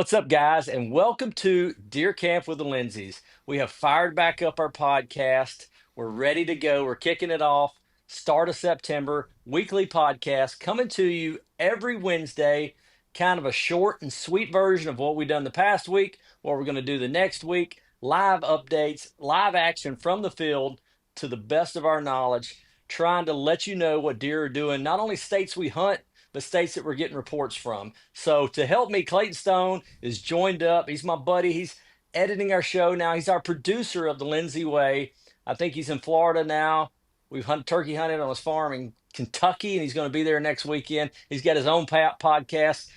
What's up, guys, and welcome to Deer Camp with the Lindseys. We have fired back up our podcast. We're ready to go. We're kicking it off. Start of September, weekly podcast coming to you every Wednesday. Kind of a short and sweet version of what we've done the past week, what we're going to do the next week. Live updates, live action from the field to the best of our knowledge, trying to let you know what deer are doing, not only states we hunt, but states that we're getting reports from. So to help me, Clayton Stone is joined up. He's my buddy. He's editing our show now. He's our producer of the Lindsey Way. I think he's in Florida now. We've turkey hunted on his farm in Kentucky, and he's going to be there next weekend. He's got his own podcast.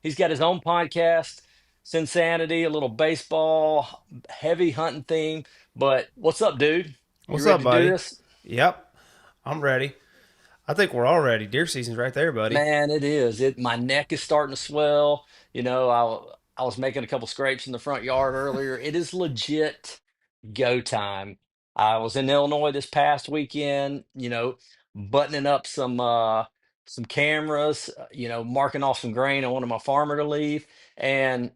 He's got his own podcast, Sinsanity, a little baseball, heavy hunting theme. But what's up, dude? You What's ready up, to do buddy? this? Yep, I'm ready. I think we're all ready. Deer season's right there, buddy. Man, it is. My neck is starting to swell. I was making a couple scrapes in the front yard earlier. It is legit go time. I was in Illinois this past weekend, buttoning up some cameras, marking off some grain I wanted my farmer to leave, and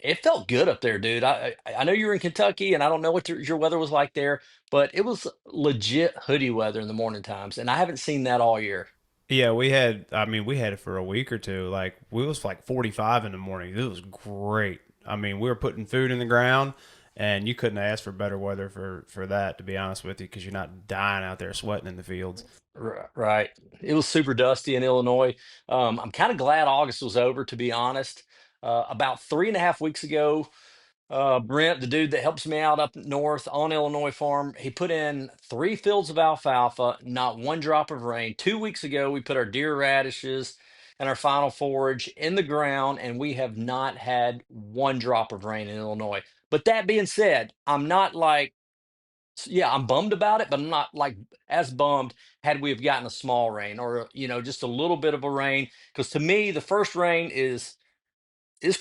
it felt good up there, dude. I know you were in Kentucky, and I don't know what your weather was like there, but it was legit hoodie weather in the morning times, and I haven't seen that all year. Yeah, we had it for a week or two. Like, we was like 45 in the morning. It was great. We were putting food in the ground, and you couldn't ask for better weather for that, to be honest with you, because you're not dying out there sweating in the fields. Right. It was super dusty in Illinois. I'm kind of glad August was over, to be honest. About 3.5 weeks ago, Brent, the dude that helps me out up north on Illinois farm, he put in 3 fields of alfalfa, not one drop of rain. 2 weeks ago, we put our deer radishes and our final forage in the ground, and we have not had one drop of rain in Illinois. But that being said, I'm not like, yeah, I'm bummed about it, but I'm not like as bummed had we have gotten a small rain or, just a little bit of a rain. Because to me, the first rain is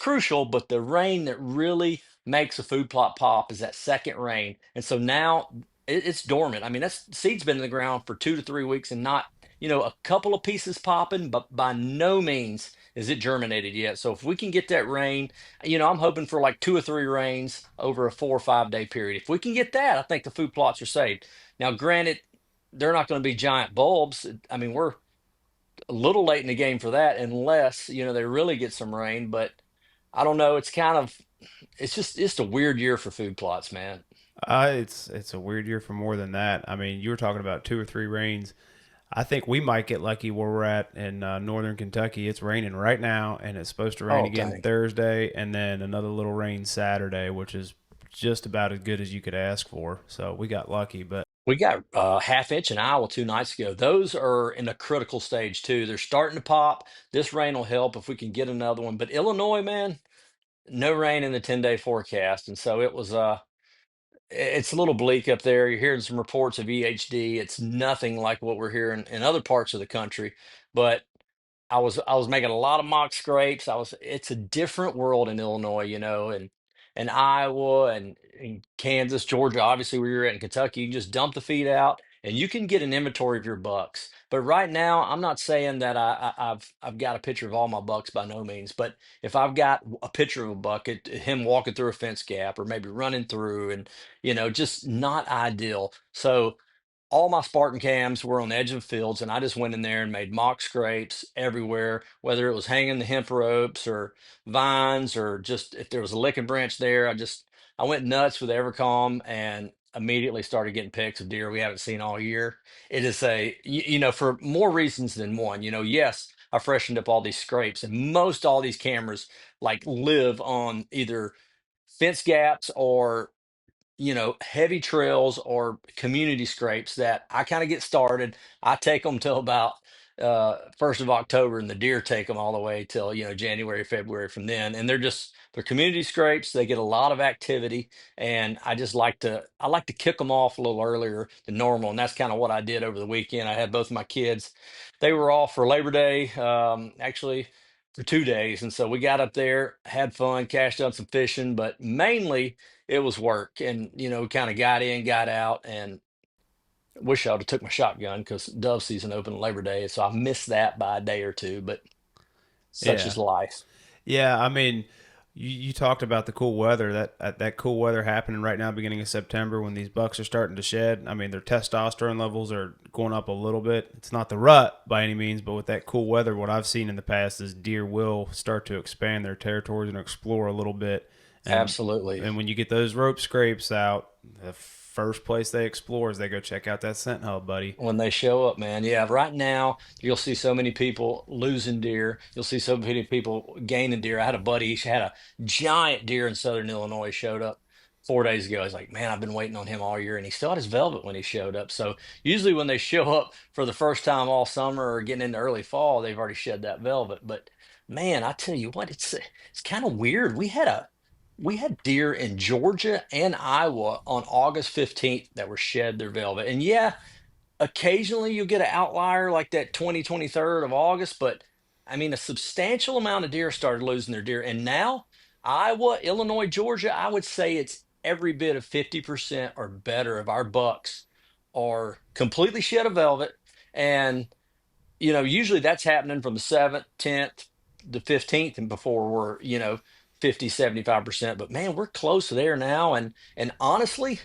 crucial, but the rain that really makes a food plot pop is that second rain. And so now it's dormant. I mean, that's seed's been in the ground for 2 to 3 weeks and not, a couple of pieces popping, but by no means is it germinated yet. So if we can get that rain, I'm hoping for like 2 or 3 rains over a 4 or 5 day period. If we can get that, I think the food plots are saved. Now, granted, they're not going to be giant bulbs. I mean, we're a little late in the game for that unless, they really get some rain, but I don't know. It's just a weird year for food plots, man. It's a weird year for more than that. You were talking about 2 or 3 rains. I think we might get lucky where we're at in northern Kentucky. It's raining right now, and it's supposed to rain Oh, again dang. Thursday, and then another little rain Saturday, which is just about as good as you could ask for. So we got lucky, but We got half inch in Iowa 2 nights ago. Those are in a critical stage too. They're starting to pop. This rain will help if we can get another one. But Illinois, man, no rain in the 10-day forecast, and so it's a little bleak up there. You're hearing some reports of EHD. It's nothing like what we're hearing in other parts of the country, but I was making a lot of mock scrapes. It's a different world in Illinois, and Iowa and Kansas, Georgia. Obviously, where you're at in Kentucky, you can just dump the feed out and you can get an inventory of your bucks. But right now, I'm not saying that I've got a picture of all my bucks by no means. But if I've got a picture of a buck, him walking through a fence gap or maybe running through, and just not ideal. So all my Spartan cams were on the edge of fields, and I just went in there and made mock scrapes everywhere, whether it was hanging the hemp ropes or vines or just if there was a licking branch there. I went nuts with Evercalm and immediately started getting pics of deer we haven't seen all year. It is for more reasons than one. Yes, I freshened up all these scrapes, and most all these cameras like live on either fence gaps or heavy trails or community scrapes that I kind of get started. I take them till about 1st of October, and the deer take them all the way till January, February from then. And they're community scrapes. They get a lot of activity, and I like to kick them off a little earlier than normal, and that's kind of what I did over the weekend. I had both of my kids; they were off for Labor Day, actually. For 2 days. And so we got up there, had fun, cashed up some fishing, but mainly it was work, and kind of got in, got out, and wish I would have took my shotgun because dove season opened Labor Day, so I missed that by a day or two. But such yeah. is life. Yeah, I mean, you talked about the cool weather. That cool weather happening right now, beginning of September, when these bucks are starting to shed. I mean, their testosterone levels are going up a little bit. It's not the rut by any means, but with that cool weather, what I've seen in the past is deer will start to expand their territories and explore a little bit. And Absolutely. and when you get those rope scrapes out, the first place they explore is they go check out that scent hub, buddy. When they show up, man. Yeah, right now you'll see so many people losing deer. You'll see so many people gaining deer. I had a buddy, he had a giant deer in southern Illinois showed up 4 days ago. He's like, man, I've been waiting on him all year, and he still had his velvet when he showed up. So usually when they show up for the first time all summer or getting into early fall, they've already shed that velvet. But man, I tell you what, it's kind of weird. We had deer in Georgia and Iowa on August 15th that were shed their velvet. And yeah, occasionally you'll get an outlier like that 23rd of August, but I mean, a substantial amount of deer started losing their deer. And now, Iowa, Illinois, Georgia, I would say it's every bit of 50% or better of our bucks are completely shed of velvet. And, usually that's happening from the 7th, 10th, the 15th, and before we're, 50, 75%. But man, we're close there now. And honestly,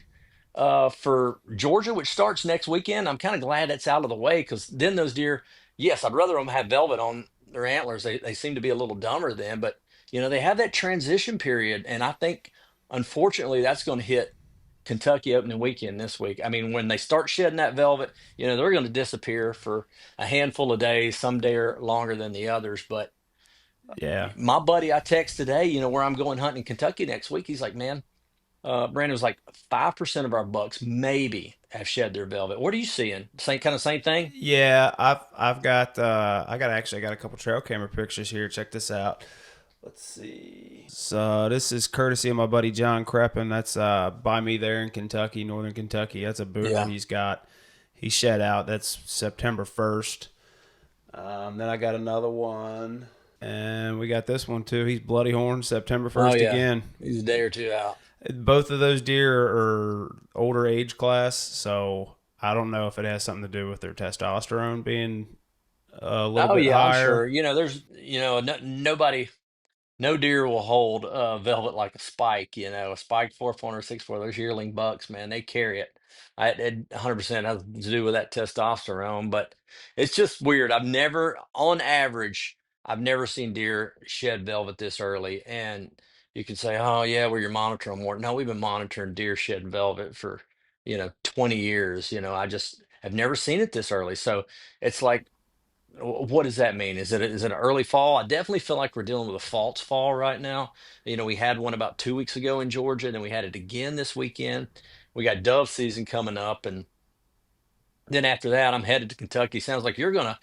for Georgia, which starts next weekend. I'm kind of glad that's out of the way because then those deer, yes, I'd rather them have velvet on their antlers. They seem to be a little dumber then, but they have that transition period, and I think unfortunately that's going to hit Kentucky opening weekend this week. I mean, when they start shedding that velvet, they're going to disappear for a handful of days. Some deer longer than the others, but Yeah. my buddy I text today, where I'm going hunting in Kentucky next week. He's like, man. Brandon was like 5% of our bucks maybe have shed their velvet. What are you seeing? Same thing? Yeah, I got a couple trail camera pictures here. Check this out. Let's see. So this is courtesy of my buddy John Creppin. That's by me there in Kentucky, northern Kentucky. That's a booter Yeah. he's got. He shed out. That's September 1st. Then I got another one, and we got this one too. He's bloody horn, September Oh first yeah. again. He's a day or two out. Both of those deer are older age class, so I don't know if it has something to do with their testosterone being a little Oh bit yeah, I'm higher. sure. There's nobody. No deer will hold velvet like a spike, a spike 4 pointer, 6 pointer. Those yearling bucks, man, they carry it. It 100% has to do with that testosterone, but it's just weird. On average, I've never seen deer shed velvet this early. And you can say, oh, yeah, well, you're monitoring more. No, we've been monitoring deer shed velvet for, 20 years. I just have never seen it this early. So it's like, what does that mean? Is it an early fall? I definitely feel like we're dealing with a false fall right now. We had one about 2 weeks ago in Georgia, and then we had it again this weekend. We got dove season coming up, and then after that, I'm headed to Kentucky. Sounds like you're gonna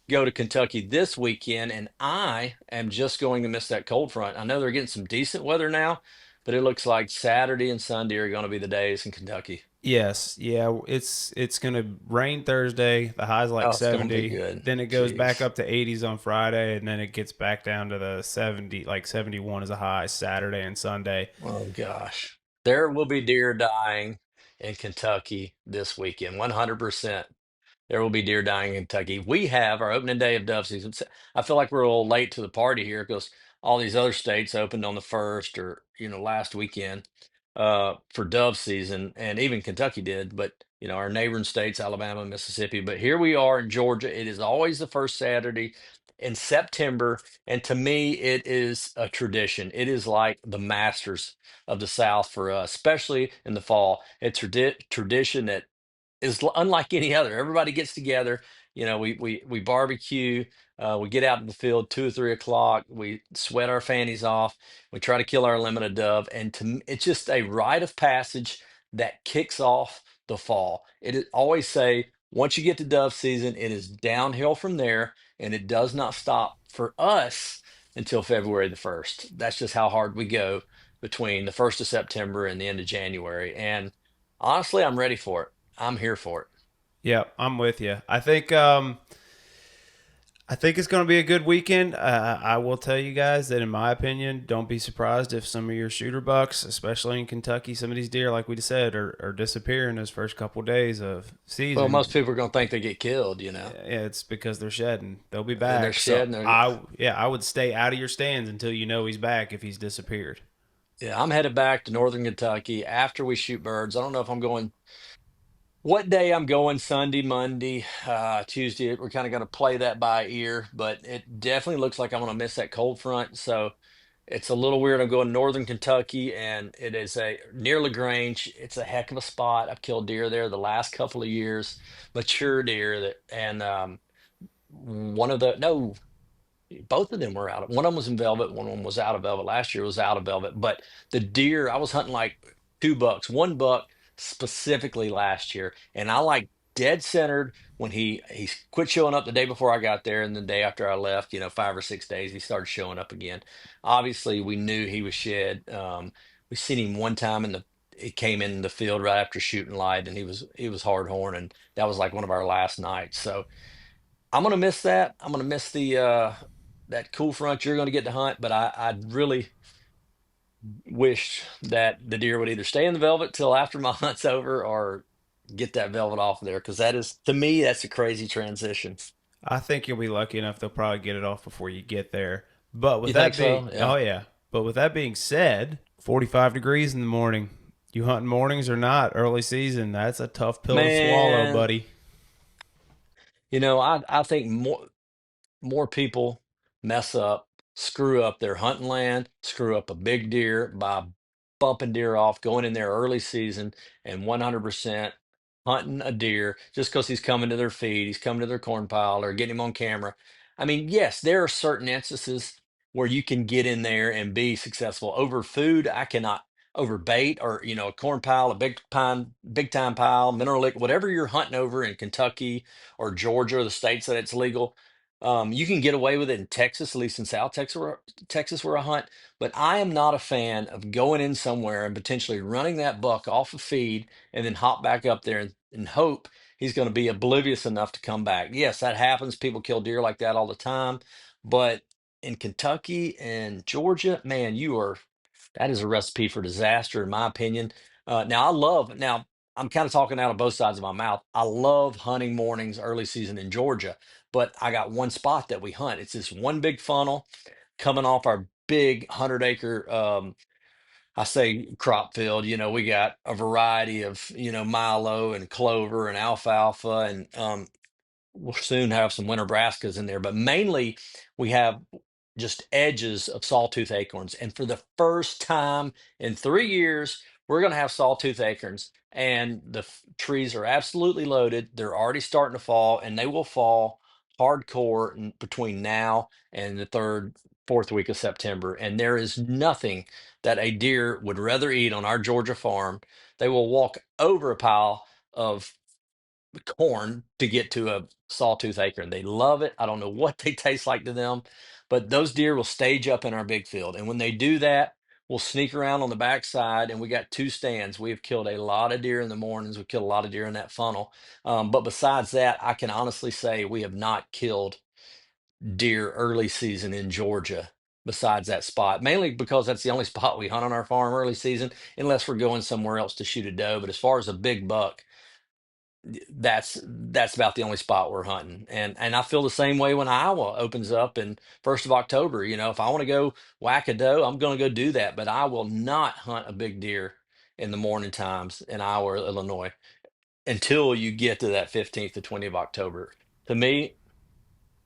go to Kentucky this weekend, and I am just going to miss that cold front. I know they're getting some decent weather now, but it looks like Saturday and Sunday are going to be the days in Kentucky. Yes, yeah, it's gonna rain Thursday. The high's Oh, like it's going to be 70. good. Then it goes back Jeez. up to 80s on Friday, and then it gets back down to the 70, like 71 is a high Saturday and Sunday. Oh gosh. There will be deer dying in Kentucky this weekend. 100%. There will be deer dying in Kentucky. We have our opening day of dove season. I feel like we're a little late to the party here because all these other states opened on the first or last weekend for dove season, and even Kentucky did. But our neighboring states, Alabama, Mississippi. But here we are in Georgia. It is always the first Saturday in September, and to me, it is a tradition. It is like the Masters of the South for us, especially in the fall. It's tradition that is unlike any other. Everybody gets together. We barbecue. We get out in the field 2 or 3 o'clock. We sweat our fannies off. We try to kill our limit of dove, and it's just a rite of passage that kicks off the fall. Always say once you get to dove season, it is downhill from there, and it does not stop for us until February the 1st. That's just how hard we go between the 1st of September and the end of January. And honestly, I'm ready for it. I'm here for it. Yeah, I'm with you. I think I think it's going to be a good weekend. I will tell you guys that, in my opinion, don't be surprised if some of your shooter bucks, especially in Kentucky, some of these deer, like we just said, are disappearing those first couple of days of Well, most season. people are going to think they get killed, Yeah, it's because they're shedding. They'll be and they're back. So shedding. I would stay out of your stands until you know he's back if he's disappeared. Yeah, I'm headed back to Northern Kentucky after we shoot birds. I don't know if I'm going what day I'm going, Sunday, Monday, Tuesday. We're kind of going to play that by ear, but it definitely looks like I'm going to miss that cold front. So it's a little weird. I'm going to Northern Kentucky, and it is a near LaGrange. It's a heck of a spot. I've killed deer there the last couple of years, mature deer that, and one of the no. Both of them were out of one of them was in velvet, one of them was out of velvet. Last year was out of velvet, but the deer I was hunting like two bucks, one buck specifically last year, and I like dead centered when he quit showing up the day before I got there, and the day after I left, 5 or 6 days he started showing up again. Obviously we knew he was shed. We seen him one time in the it came in the field right after shooting light, and he was hard horn, and that was like one of our last nights. So I'm gonna miss that. I'm gonna miss the that cool front you're gonna get to hunt, but I really wish that the deer would either stay in the velvet till after my hunt's over or get that velvet off of there because that is to me that's a crazy transition. I think you'll be lucky enough they'll probably get it off before you get there. But with You think that being, so? Yeah. oh yeah. But with that being said, 45 degrees in the morning. You hunting mornings or not? Early season. That's a tough pill to swallow, Man, buddy. I think more people mess up, screw up their hunting land, screw up a big deer by bumping deer off, going in there early season and 100% hunting a deer just because he's coming to their feed, he's coming to their corn pile or getting him on camera. I mean, yes, there are certain instances where you can get in there and be successful. Over food, I cannot over bait or, a corn pile, a big time pile, mineral lick, whatever you're hunting over in Kentucky or Georgia, the states that it's legal. You can get away with it in Texas, at least in South Texas, where I hunt. But I am not a fan of going in somewhere and potentially running that buck off a feed and then hop back up there and hope he's going to be oblivious enough to come back. Yes, that happens. People kill deer like that all the time. But in Kentucky and Georgia, man, that is a recipe for disaster, in my opinion. Now I'm kind of talking out of both sides of my mouth. I love hunting mornings, early season in Georgia, but I got one spot that we hunt. It's this one big funnel coming off our big 100 acre, I say crop field. We got a variety of, milo and clover and alfalfa and we'll soon have some winter brassicas in there, but mainly we have just edges of sawtooth acorns. And for the first time in 3 years, we're going to have sawtooth acorns. And the trees are absolutely loaded. They're already starting to fall, and they will fall hardcore between now and the third, fourth week of September. And there is nothing that a deer would rather eat on our Georgia farm. They will walk over a pile of corn to get to a sawtooth acorn. They love it. I don't know what they taste like to them, but those deer will stage up in our big field. And when they do that, we'll sneak around on the backside, and we got two stands. We have killed a lot of deer in the mornings. We killed a lot of deer in that funnel. But besides that, I can honestly say we have not killed deer early season in Georgia. Besides that spot, mainly because that's the only spot we hunt on our farm early season, unless we're going somewhere else to shoot a doe. But as far as a big buck, that's about the only spot we're hunting. And I feel the same way when Iowa opens up in 1st of October. If I want to go whack a doe, I'm going to go do that. But I will not hunt a big deer in the morning times in Iowa or Illinois until you get to that 15th to 20th of October. To me,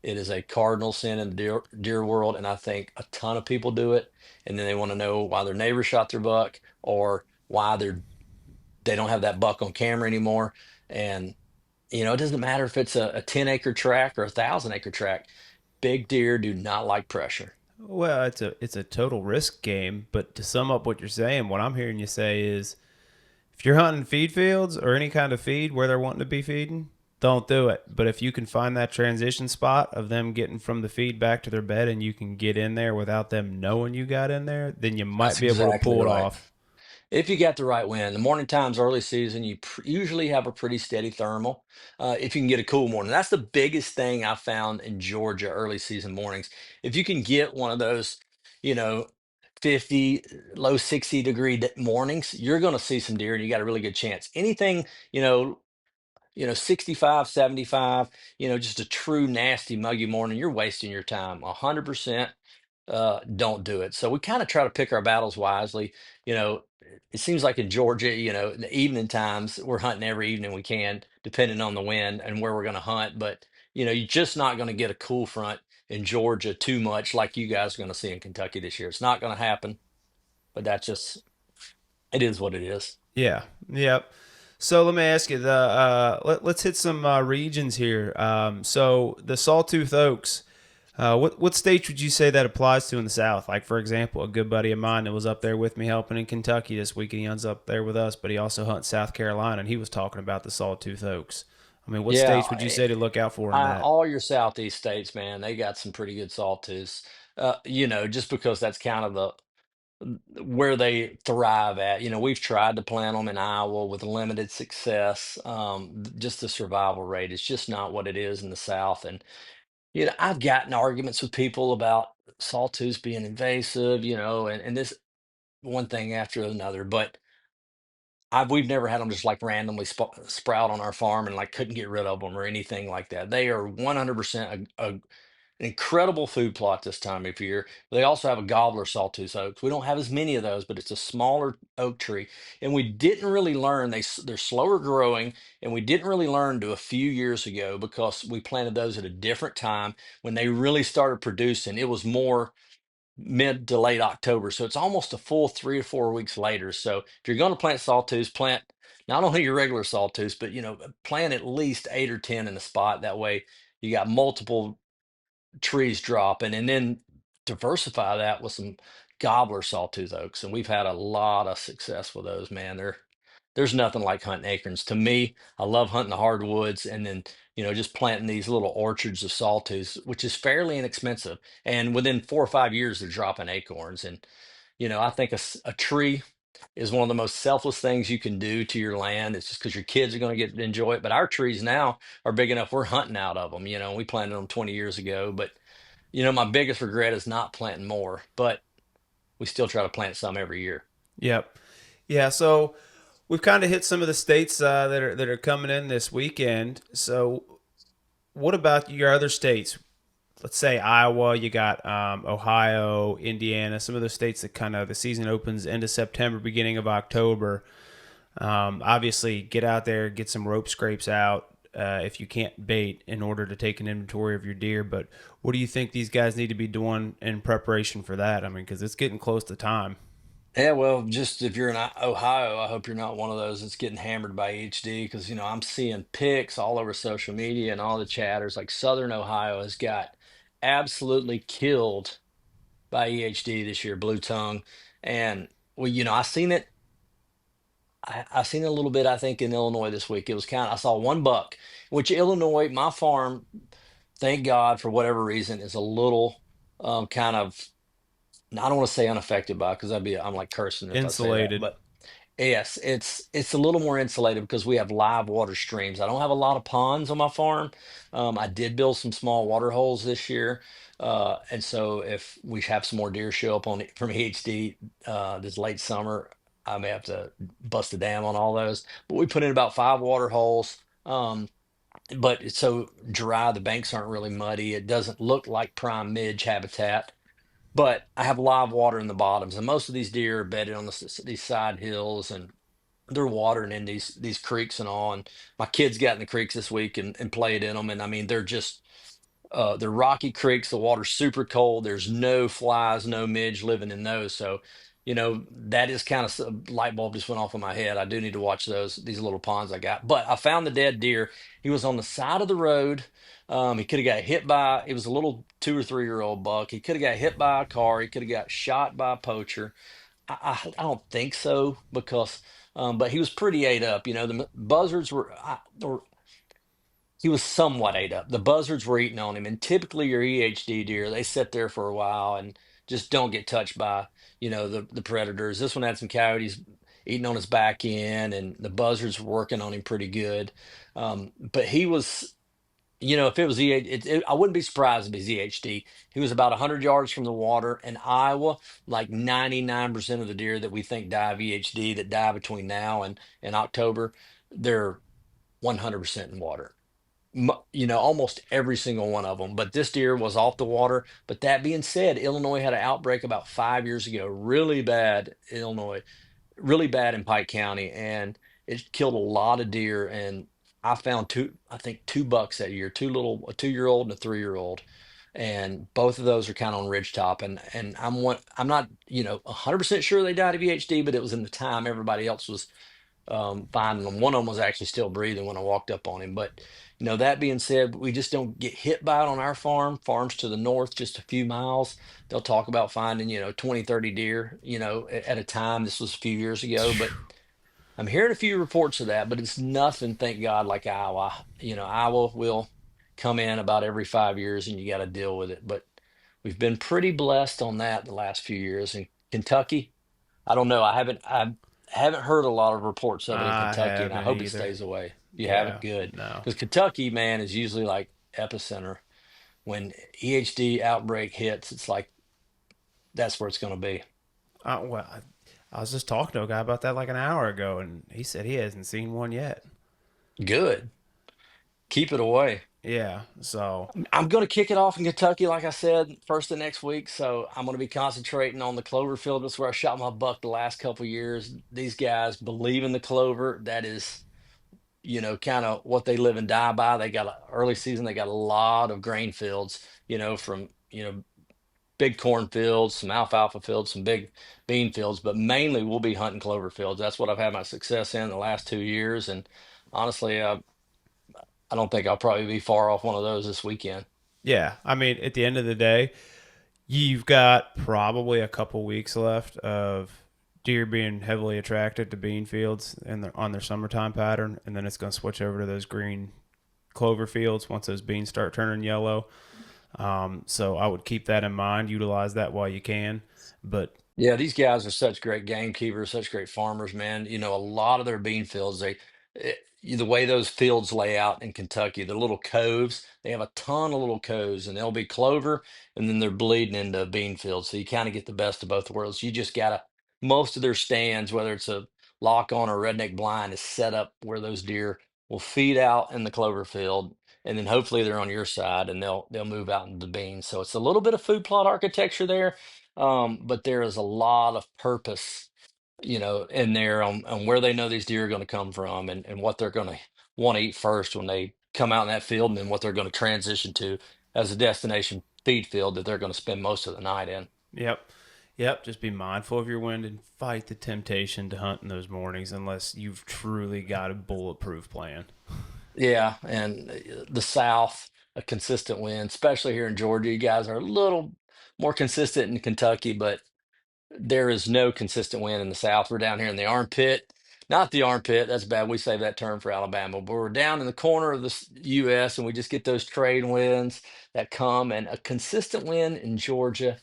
it is a cardinal sin in the deer world, and I think a ton of people do it. And then they want to know why their neighbor shot their buck or why they don't have that buck on camera anymore. And it doesn't matter if it's a 10 acre tract or a 1,000 acre tract. Big deer do not like pressure. Well, it's a total risk game. But to sum up what you're saying, what I'm hearing you say is, if you're hunting feed fields or any kind of feed where they're wanting to be feeding, don't do it. But if you can find that transition spot of them getting from the feed back to their bed and you can get in there without them knowing you got in there, then you might That's be able to exactly pull it right. off. If you got the right wind, the morning times early season, you usually have a pretty steady thermal. If you can get a cool morning, that's the biggest thing I found in Georgia early season mornings. If you can get one of those, you know, 50, low 60-degree mornings, you're going to see some deer and you got a really good chance. Anything, you know, 65, 75, just a true nasty muggy morning, you're wasting your time. 100% don't do it. So we kind of try to pick our battles wisely. It seems like in Georgia, in the evening times, we're hunting every evening we can, depending on the wind and where we're going to hunt. But, you're just not going to get a cool front in Georgia too much like you guys are going to see in Kentucky this year. It's not going to happen, but it is what it is. Yeah. Yep. So let me ask you let's hit some regions here. So the Sawtooth Oaks. What states would you say that applies to in the South? Like, for example, a good buddy of mine that was up there with me helping in Kentucky this week, and he ends up there with us, but he also hunts South Carolina, and he was talking about the Sawtooth Oaks. I mean, what Yeah, states would you say to look out for in that? all your southeast states, man, they got some pretty good sawtooths. Just because that's kind of where they thrive at. We've tried to plant them in Iowa with limited success. Just the survival rate is just not what it is in the South. And I've gotten arguments with people about sawtooths being invasive, and this one thing after another. But we've never had them just like randomly sprout on our farm and like couldn't get rid of them or anything like that. They are 100% an incredible food plot this time of year. They also have a gobbler sawtooth oaks. We don't have as many of those, but it's a smaller oak tree. And we didn't really learn they're slower growing, and we didn't really learn to a few years ago because we planted those at a different time when they really started producing. It was more mid to late October. So it's almost a full 3 or 4 weeks later. So if you're going to plant sawtooths, plant not only your regular sawtooths, but plant at least 8 or 10 in the spot. That way you got multiple trees dropping, and then diversify that with some gobbler sawtooth oaks. And we've had a lot of success with those, man. There's nothing like hunting acorns. To me, I love hunting the hardwoods and then, just planting these little orchards of sawtooths, which is fairly inexpensive. And within 4 or 5 years, they're dropping acorns. And, I think a tree is one of the most selfless things you can do to your land. It's just because your kids are going to get to enjoy it. But our trees now are big enough, we're hunting out of them. We planted them 20 years ago. But, my biggest regret is not planting more, but we still try to plant some every year. Yep. Yeah, so we've kind of hit some of the states that are coming in this weekend. So, what about your other states? Let's say Iowa, you got Ohio, Indiana, some of those states that kind of the season opens end of September, beginning of October. Obviously, get out there, get some rope scrapes out if you can't bait in order to take an inventory of your deer. But what do you think these guys need to be doing in preparation for that? I mean, because it's getting close to time. Yeah, well, just if you're in Ohio, I hope you're not one of those that's getting hammered by HD because, I'm seeing pics all over social media and all the chatters. Like Southern Ohio has got absolutely killed by EHD this year, blue tongue. And, well, I seen it a little bit, I think, in Illinois this week. I saw one buck, which Illinois, my farm, thank God for whatever reason, is a little kind of, I don't want to say unaffected by because I'm like cursing if I say that, Insulated. but yes, it's a little more insulated because we have live water streams. I don't have a lot of ponds on my farm. I did build some small water holes this year, and so if we have some more deer show up from EHD this late summer, I may have to bust a dam on all those. But we put in about 5 water holes. But it's so dry, the banks aren't really muddy. It doesn't look like prime midge habitat, but I have live water in the bottoms, and most of these deer are bedded on these side hills, and they're watering in these creeks and all. And my kids got in the creeks this week and played in them, and I mean they're rocky creeks. The water's super cold. There's no flies, no midge living in those. So, that is kind of light bulb just went off in my head. I do need to watch these little ponds I got. But I found the dead deer. He was on the side of the road. He could have got hit by. It was a little 2 or 3 year old buck. He could have got hit by a car. He could have got shot by a poacher. I don't think so because, but he was pretty ate up. The buzzards were he was somewhat ate up. The buzzards were eating on him, and typically your EHD deer, they sit there for a while and just don't get touched by, the predators. This one had some coyotes. eating on his back end, and the buzzards were working on him pretty good. But he was, if it was I wouldn't be surprised if it was EHD. He was about 100 yards from the water. In Iowa, like 99% of the deer that we think die of EHD that die between now and October, they're 100% in water. Almost every single one of them. But this deer was off the water. But that being said, Illinois had an outbreak about 5 years ago, really bad, Illinois, really bad in Pike County, and it killed a lot of deer. And I found I think two bucks that year, a 2-year-old and a 3-year-old. And both of those are kind of on ridgetop. And I'm not, 100% sure they died of VHD, but it was in the time everybody else was finding them. One of them was actually still breathing when I walked up on him. But that being said, we just don't get hit by it on our farm. Farms to the north, just a few miles, they'll talk about finding 20, 30 deer at a time. This was a few years ago, but I'm hearing a few reports of that. But it's nothing, thank God, like Iowa. Iowa will come in about every 5 years, and you got to deal with it. But we've been pretty blessed on that the last few years. In Kentucky, I don't know. I haven't heard a lot of reports of it in I Kentucky, and I haven't hope it either. stays away. You haven't? Yeah, Good. no. Because Kentucky, man, is usually like epicenter. When EHD outbreak hits, it's like that's where it's going to be. Well, I was just talking to a guy about that like an hour ago, and he said he hasn't seen one yet. Good. Keep it away. Yeah, so I'm going to kick it off in Kentucky, like I said, first of next week. So I'm going to be concentrating on the clover field. That's where I shot my buck the last couple of years. These guys believe in the clover. That is kind of what they live and die by. They got early season, they got a lot of grain fields, from, big corn fields, some alfalfa fields, some big bean fields, but mainly we'll be hunting clover fields. That's what I've had my success in the last 2 years. And honestly, I don't think I'll probably be far off one of those this weekend. yeah, I mean, at the end of the day, you've got probably a couple weeks left of deer being heavily attracted to bean fields and on their summertime pattern, and then it's going to switch over to those green clover fields once those beans start turning yellow. So I would keep that in mind, utilize that while you can. But Yeah, these guys are such great gamekeepers, such great farmers, man. A lot of their bean fields, the way those fields lay out in Kentucky, the little coves, they have a ton of little coves, and they'll be clover, and then they're bleeding into bean fields. So you kind of get the best of both worlds. You just gotta, most of their stands, whether it's a lock on or redneck blind, is set up where those deer will feed out in the clover field. And then hopefully they're on your side and they'll move out into the beans. So it's a little bit of food plot architecture there, but there is a lot of purpose, in there on where they know these deer are going to come from, and what they're going to want to eat first when they come out in that field, and then what they're going to transition to as a destination feed field that they're going to spend most of the night in. yep, yep, just be mindful of your wind and fight the temptation to hunt in those mornings unless you've truly got a bulletproof plan. Yeah, and the South, a consistent wind, especially here in Georgia. You guys are a little more consistent in Kentucky, but there is no consistent wind in the South. We're down here in the armpit, not the armpit. That's bad. We save that term for Alabama, but we're down in the corner of the U.S. and we just get those trade winds that come. And a consistent wind in Georgia,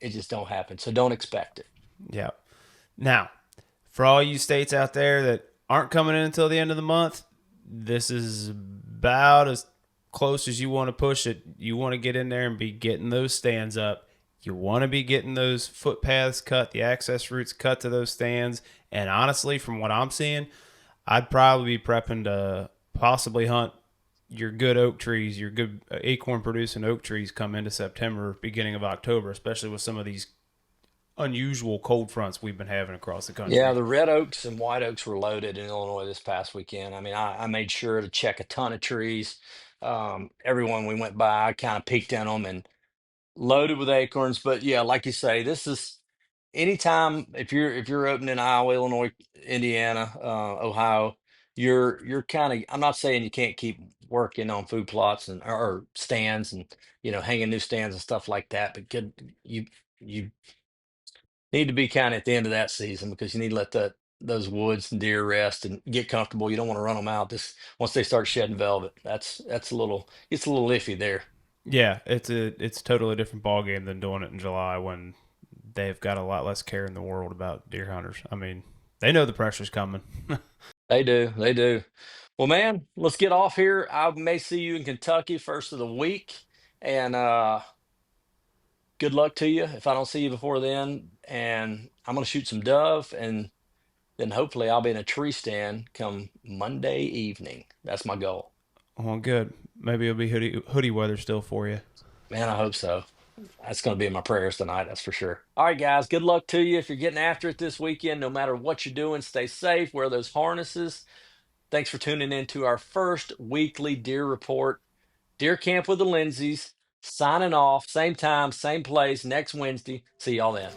it just don't happen. So don't expect it. Yep. Now, for all you states out there that aren't coming in until the end of the month, this is about as close as you want to push it. You want to get in there and be getting those stands up. You want to be getting those footpaths cut, the access routes cut to those stands. And honestly, from what I'm seeing, I'd probably be prepping to possibly hunt your good oak trees, your good acorn producing oak trees come into September, beginning of October, especially with some of these unusual cold fronts we've been having across the Yeah, country. the red oaks and white oaks were loaded in Illinois this past weekend. I mean, I made sure to check a ton of trees. Everyone we went by, I kind of peeked in them and loaded with acorns. But yeah, like you say, this is anytime if you're opening Iowa, Illinois, Indiana, Ohio, you're kind of, I'm not saying you can't keep working on food plots and or stands and hanging new stands and stuff like that, but you need to be kind of at the end of that season because you need to let those woods and deer rest and get comfortable. You don't want to run them out. This Once they start shedding velvet, that's it's a little iffy there. Yeah, it's a totally different ball game than doing it in July when they've got a lot less care in the world about deer hunters. I mean, They know the pressure's coming. They do. They do. Well, man, let's get off here. I may see you in Kentucky first of the week. And good luck to you if I don't see you before then. And I'm going to shoot some dove. And then hopefully I'll be in a tree stand come Monday evening. That's my goal. Well, good. Maybe it'll be hoodie weather still for you. Man, I hope so. That's going to be in my prayers tonight. That's for sure. All right, guys. Good luck to you if you're getting after it this weekend. No matter what you're doing, stay safe. Wear those harnesses. Thanks for tuning in to our first weekly deer report. Deer Camp with the Lindseys. Signing off. Same time, same place next Wednesday. See y'all then.